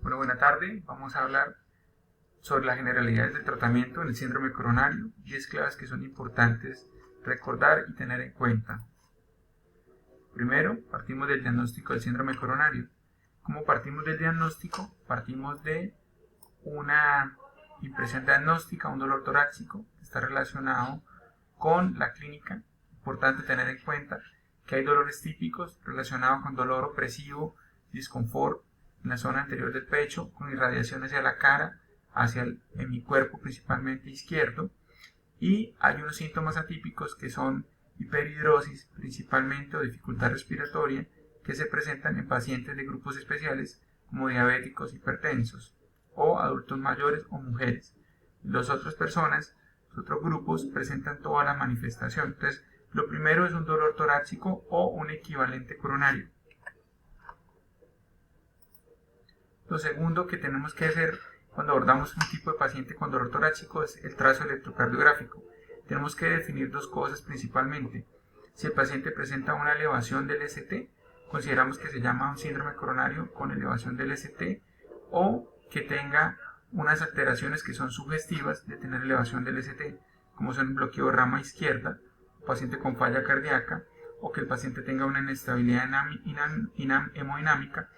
Bueno, buena tarde. Vamos a hablar sobre las generalidades del tratamiento en el síndrome coronario, 10 claves que son importantes recordar y tener en cuenta. Primero, partimos del diagnóstico del síndrome coronario. ¿Cómo partimos del diagnóstico? Partimos de una impresión diagnóstica, un dolor torácico que está relacionado con la clínica. Importante tener en cuenta que hay dolores típicos relacionados con dolor opresivo, disconfort en la zona anterior del pecho, con irradiación hacia la cara, hacia el hemicuerpo principalmente izquierdo, y hay unos síntomas atípicos que son hiperhidrosis principalmente o dificultad respiratoria que se presentan en pacientes de grupos especiales como diabéticos, hipertensos o adultos mayores o mujeres. Las otras personas, los otros grupos presentan toda la manifestación. Entonces, lo primero es un dolor torácico o un equivalente coronario. Lo segundo que tenemos que hacer cuando abordamos un tipo de paciente con dolor torácico es el trazo electrocardiográfico. Tenemos que definir dos cosas principalmente. Si el paciente presenta una elevación del ST, consideramos que se llama un síndrome coronario con elevación del ST, o que tenga unas alteraciones que son sugestivas de tener elevación del ST, como son el bloqueo de rama izquierda, paciente con falla cardíaca, o que el paciente tenga una inestabilidad hemodinámica,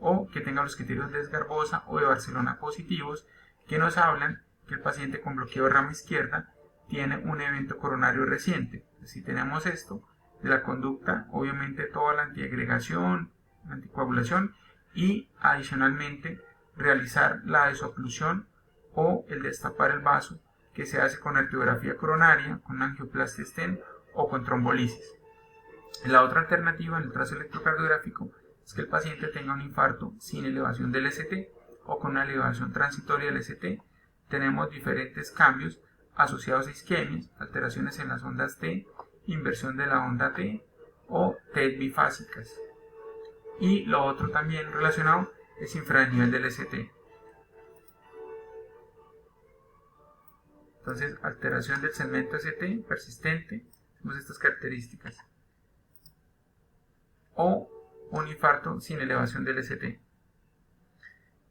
o que tenga los criterios de Esgarbosa o de Barcelona positivos, que nos hablan que el paciente con bloqueo de rama izquierda tiene un evento coronario reciente. Si tenemos esto, de la conducta, obviamente toda la antiagregación, la anticoagulación, y adicionalmente realizar la desoclusión o el destapar el vaso, que se hace con arteriografía coronaria, con angioplastia stent o con trombolisis. La otra alternativa en el trazo electrocardiográfico es que el paciente tenga un infarto sin elevación del ST o con una elevación transitoria del ST. Tenemos diferentes cambios asociados a isquemias, alteraciones en las ondas T, inversión de la onda T o TET bifásicas. Y lo otro también relacionado es infranivel del ST. Entonces, alteración del segmento ST persistente, tenemos estas características. O un infarto sin elevación del ST.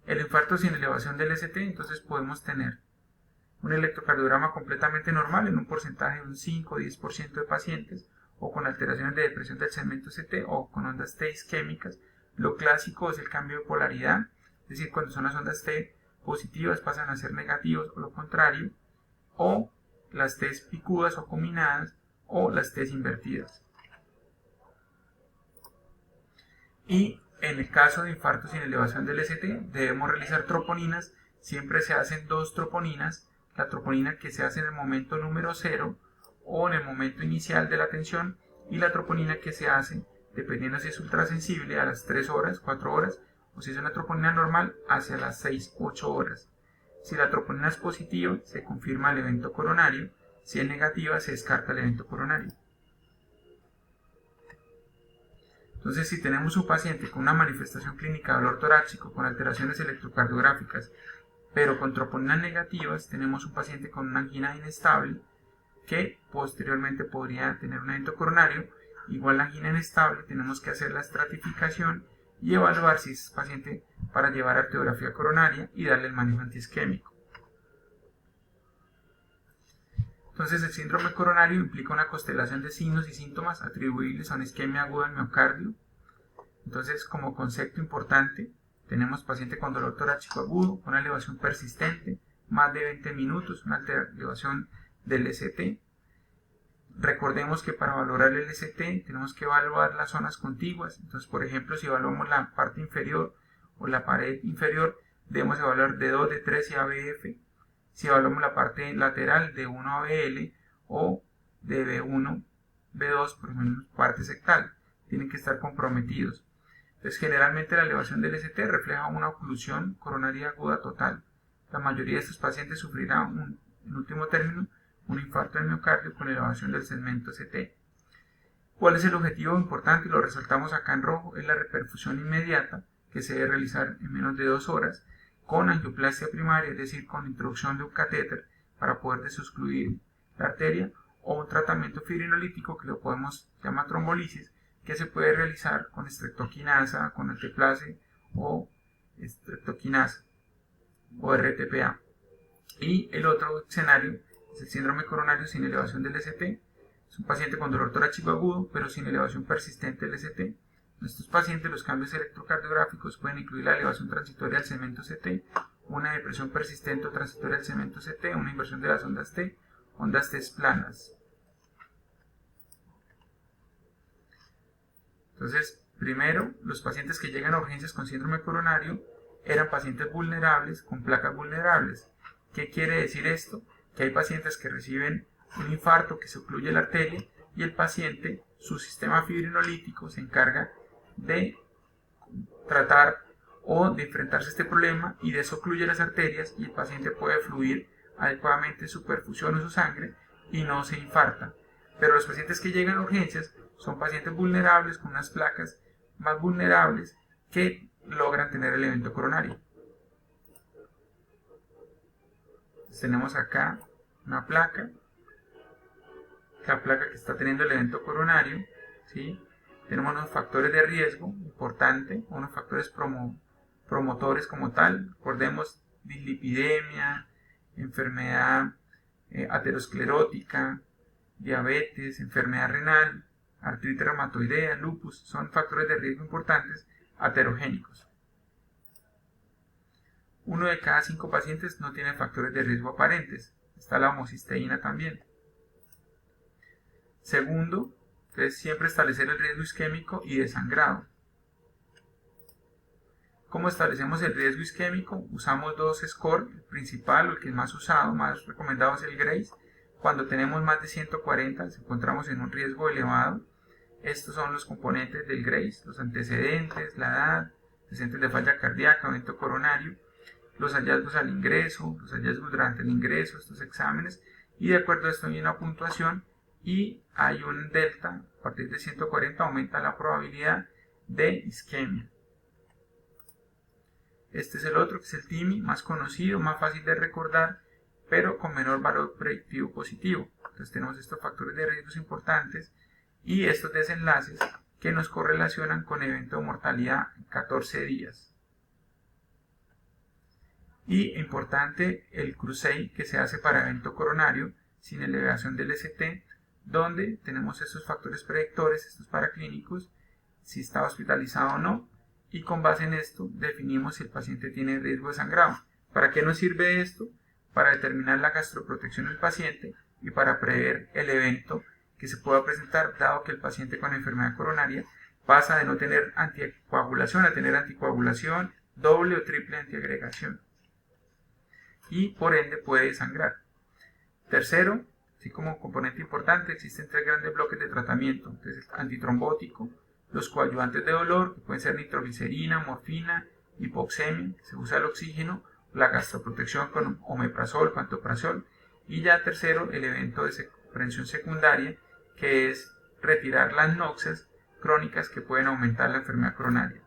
El infarto sin elevación del ST, entonces podemos tener un electrocardiograma completamente normal en un porcentaje de un 5 o 10% de pacientes, o con alteraciones de depresión del segmento ST o con ondas T isquémicas. Lo clásico es el cambio de polaridad, es decir, cuando son las ondas T positivas pasan a ser negativos o lo contrario, o las T picudas o combinadas, o las T invertidas. Y en el caso de infarto sin elevación del ST, debemos realizar troponinas. Siempre se hacen dos troponinas, la troponina que se hace en el momento número 0 o en el momento inicial de la tensión, y la troponina que se hace, dependiendo si es ultrasensible, a las 3 horas, 4 horas, o si es una troponina normal, hacia las 6, 8 horas. Si la troponina es positiva, se confirma el evento coronario; si es negativa, se descarta el evento coronario. Entonces, si tenemos un paciente con una manifestación clínica de dolor torácico con alteraciones electrocardiográficas, pero con troponinas negativas, tenemos un paciente con una angina inestable que posteriormente podría tener un evento coronario. Igual la angina inestable, tenemos que hacer la estratificación y evaluar si es paciente para llevar arteriografía coronaria y darle el manejo antiisquémico. Entonces, el síndrome coronario implica una constelación de signos y síntomas atribuibles a una isquemia aguda del miocardio. Entonces, como concepto importante, tenemos paciente con dolor torácico agudo, una elevación persistente, más de 20 minutos, una elevación del ST. Recordemos que para valorar el ST tenemos que evaluar las zonas contiguas. Entonces, por ejemplo, si evaluamos la parte inferior o la pared inferior, debemos evaluar D2, D3 y ABF. Si evaluamos la parte lateral de 1 a BL o de B1, B2, por ejemplo, parte sectal, tienen que estar comprometidos. Entonces, generalmente la elevación del ST refleja una oclusión coronaria aguda total. La mayoría de estos pacientes sufrirán, en último término, un infarto del miocardio con elevación del segmento ST. ¿Cuál es el objetivo importante? Lo resaltamos acá en rojo: es la reperfusión inmediata, que se debe realizar en menos de 2 horas, con angioplastia primaria, es decir, con introducción de un catéter para poder desobstruir la arteria, o un tratamiento fibrinolítico que lo podemos llamar trombolisis, que se puede realizar con estreptoquinasa, con alteplase o estreptoquinasa o RTPA. Y el otro escenario es el síndrome coronario sin elevación del ST. Es un paciente con dolor torácico agudo, pero sin elevación persistente del ST. En estos pacientes los cambios electrocardiográficos pueden incluir la elevación transitoria del segmento CT, una depresión persistente o transitoria del segmento CT, una inversión de las ondas T planas. Entonces, primero, los pacientes que llegan a urgencias con síndrome coronario eran pacientes vulnerables con placas vulnerables. ¿Qué quiere decir esto? Que hay pacientes que reciben un infarto que se ocluye la arteria y el paciente, su sistema fibrinolítico se encarga de tratar o de enfrentarse a este problema y desocluye las arterias y el paciente puede fluir adecuadamente su perfusión o su sangre y no se infarta. Pero los pacientes que llegan a urgencias son pacientes vulnerables con unas placas más vulnerables que logran tener el evento coronario. Entonces, tenemos acá una placa, la placa que está teniendo el evento coronario, ¿sí? Tenemos unos factores de riesgo importante, unos factores promotores como tal. Recordemos dislipidemia, enfermedad aterosclerótica, diabetes, enfermedad renal, artritis reumatoidea, lupus, son factores de riesgo importantes aterogénicos. 1 de cada 5 pacientes no tiene factores de riesgo aparentes. Está la homocisteína también. Segundo, es siempre establecer el riesgo isquémico y de sangrado. ¿Cómo establecemos el riesgo isquémico? Usamos dos scores, el principal, el que es más usado, más recomendado es el Grace. Cuando tenemos más de 140, nos encontramos en un riesgo elevado. Estos son los componentes del Grace, los antecedentes, la edad, antecedentes de falla cardíaca, evento coronario, los hallazgos al ingreso, los hallazgos durante el ingreso, estos exámenes, y de acuerdo a esto hay una puntuación y hay un delta, a partir de 140 aumenta la probabilidad de isquemia. Este es el otro, que es el TIMI, más conocido, más fácil de recordar, pero con menor valor predictivo positivo. Entonces tenemos estos factores de riesgos importantes y estos desenlaces que nos correlacionan con evento de mortalidad en 14 días. Y importante el CRUSEI que se hace para evento coronario sin elevación del ST, donde tenemos estos factores predictores, estos paraclínicos, si está hospitalizado o no, y con base en esto definimos si el paciente tiene riesgo de sangrado. ¿Para qué nos sirve esto? Para determinar la gastroprotección del paciente y para prever el evento que se pueda presentar, dado que el paciente con enfermedad coronaria pasa de no tener anticoagulación a tener anticoagulación, doble o triple antiagregación, y por ende puede sangrar. Tercero, así como componente importante, existen 3 grandes bloques de tratamiento. Entonces, el antitrombótico, los coadyuvantes de dolor, que pueden ser nitroglicerina, morfina, hipoxemia, que se usa el oxígeno, la gastroprotección con omeprazol, pantoprazol, y ya tercero, el evento de prevención secundaria, que es retirar las noxias crónicas que pueden aumentar la enfermedad coronaria.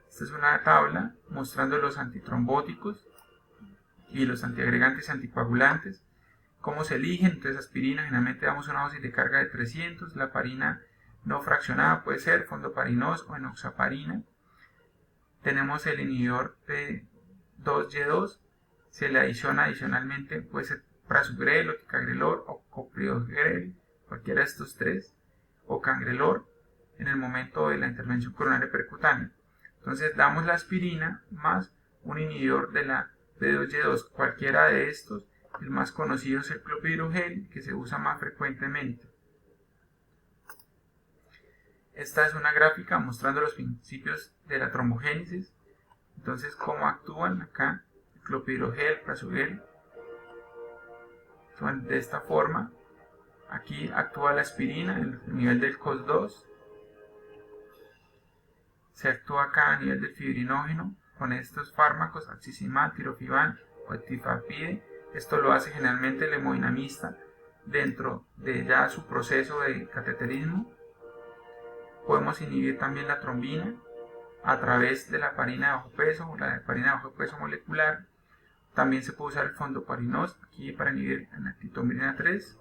Esta es una tabla mostrando los antitrombóticos y los antiagregantes y anticoagulantes, cómo se eligen. Entonces, aspirina, generalmente damos una dosis de carga de 300, la parina no fraccionada puede ser fondoparinós o enoxaparina. Tenemos el inhibidor P2Y2, se le adiciona adicionalmente, puede ser prasugrel o ticagrelor o copridogrel, cualquiera de estos tres, o cangrelor en el momento de la intervención coronaria percutánea. Entonces damos la aspirina más un inhibidor de la P2Y2, cualquiera de estos. El más conocido es el clopidogrel, que se usa más frecuentemente. Esta es una gráfica mostrando los principios de la trombogénesis. Entonces, cómo actúan acá el clopidogrel, prasugrel. Actúan de esta forma. Aquí actúa la aspirina en el nivel del COX-2. Se actúa acá a nivel del fibrinógeno con estos fármacos, axizimab, tirofiban o etifapide. Esto lo hace generalmente el hemodinamista dentro de ya su proceso de cateterismo. Podemos inhibir también la trombina a través de la heparina de bajo peso o la heparina de bajo peso molecular. También se puede usar el fondoparinós aquí para inhibir la titomina 3.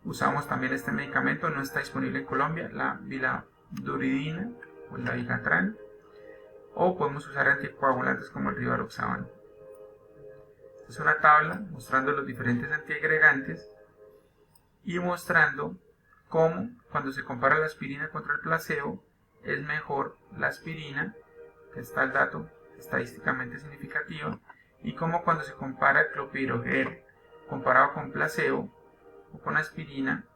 Usamos también este medicamento, no está disponible en Colombia, la viladuridina o la vigatran. o podemos usar anticoagulantes como el rivaroxaban. Es una tabla mostrando los diferentes antiagregantes y mostrando cómo cuando se compara la aspirina contra el placebo es mejor la aspirina, que está el dato estadísticamente significativo, y cómo cuando se compara el clopidogrel comparado con placebo o con aspirina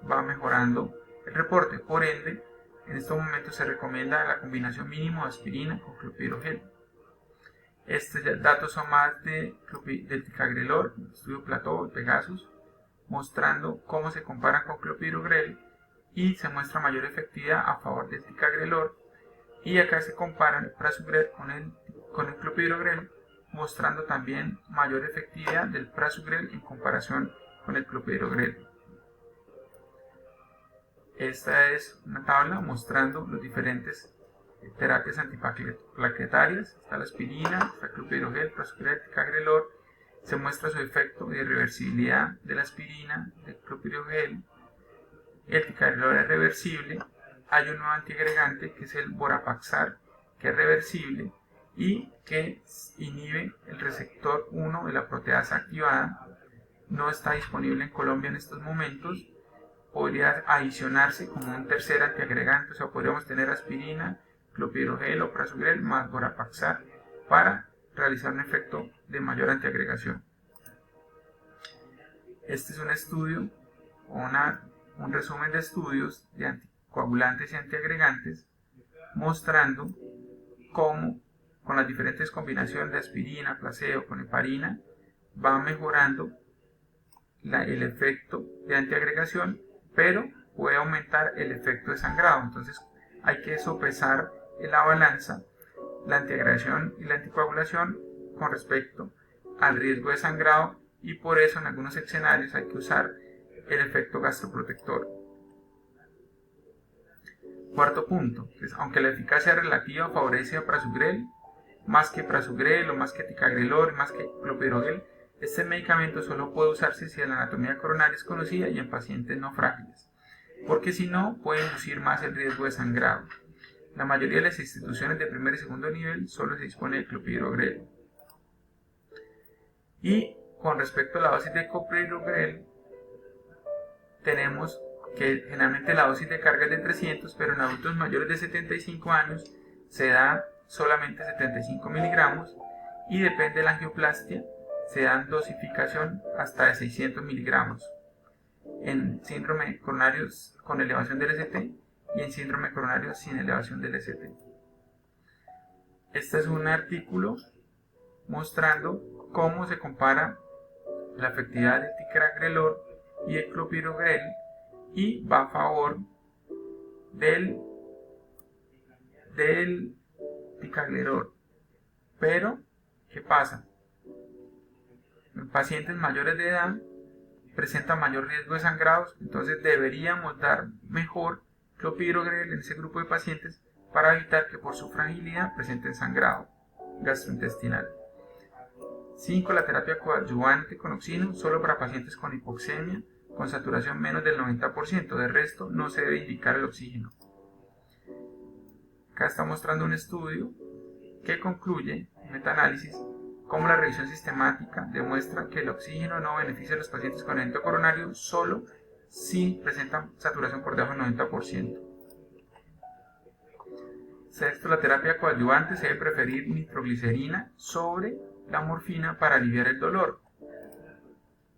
va mejorando el reporte. Por ende, en estos momentos se recomienda la combinación mínimo de aspirina con clopidogrel. Estos datos son más del ticagrelor, estudio Plateau y Pegasus, mostrando cómo se comparan con clopidogrel y se muestra mayor efectividad a favor del ticagrelor, y acá se comparan el prasugrel con el clopidogrel, mostrando también mayor efectividad del prasugrel en comparación con el clopidogrel. Esta es una tabla mostrando los diferentes terapias antiplaquetarias. Está la aspirina, está el clopidogrel, prasugrel, ticagrelor. Se muestra su efecto de reversibilidad de la aspirina, del clopidogrel. El ticagrelor es reversible. Hay un nuevo antiagregante que es el Vorapaxar, que es reversible y que inhibe el receptor 1 de la proteasa activada. No está disponible en Colombia en estos momentos. Podría adicionarse como un tercer antiagregante, o sea, podríamos tener aspirina, clopidogrel o prasugrel más Vorapaxar para realizar un efecto de mayor antiagregación. Este es un estudio, un resumen de estudios de anticoagulantes y antiagregantes, mostrando cómo con las diferentes combinaciones de aspirina, placebo, con heparina, va mejorando el efecto de antiagregación, pero puede aumentar el efecto de sangrado. Entonces hay que sopesar en la balanza la antiagregación y la anticoagulación con respecto al riesgo de sangrado, y por eso en algunos escenarios hay que usar el efecto gastroprotector. Cuarto punto, pues, aunque la eficacia relativa favorece a prasugrel más que prasugrel o más que ticagrelor, más que clopidogrel, este medicamento solo puede usarse si la anatomía coronaria es conocida y en pacientes no frágiles, porque si no puede inducir más el riesgo de sangrado. La mayoría de las instituciones de primer y segundo nivel solo se dispone de clopidogrel. Y con respecto a la dosis de clopidogrel, tenemos que generalmente la dosis de carga es de 300, pero en adultos mayores de 75 años se da solamente 75 miligramos, y depende de la angioplastia se dan dosificación hasta de 600 miligramos en síndrome coronario con elevación del ST y en síndrome coronario sin elevación del ST. Este es un artículo mostrando cómo se compara la efectividad del ticagrelor y el clopidogrel, y va a favor del ticagrelor. Pero, ¿qué pasa? En pacientes mayores de edad presentan mayor riesgo de sangrados, entonces deberíamos dar mejor clopidogrel en ese grupo de pacientes para evitar que por su fragilidad presenten sangrado gastrointestinal. 5. La terapia coadyuvante con oxígeno solo para pacientes con hipoxemia con saturación menos del 90%, de resto no se debe indicar el oxígeno. Acá está mostrando un estudio que concluye, un metaanálisis, cómo la revisión sistemática demuestra que el oxígeno no beneficia a los pacientes con evento coronario solo si presentan saturación por debajo del 90%. 6. La terapia coadyuvante se debe preferir nitroglicerina sobre la morfina para aliviar el dolor,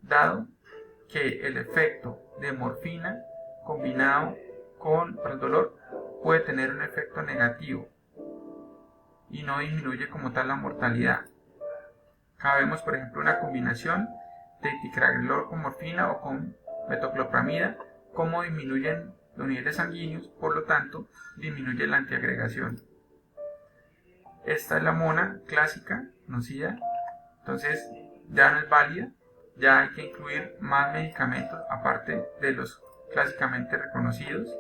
dado que el efecto de morfina combinado con el dolor puede tener un efecto negativo y no disminuye como tal la mortalidad. Acá vemos, por ejemplo, una combinación de ticagrelor con morfina o con metoclopramida, cómo disminuyen los niveles sanguíneos, por lo tanto disminuye la antiagregación. Esta es la mona clásica conocida, entonces ya no es válida, ya hay que incluir más medicamentos aparte de los clásicamente reconocidos.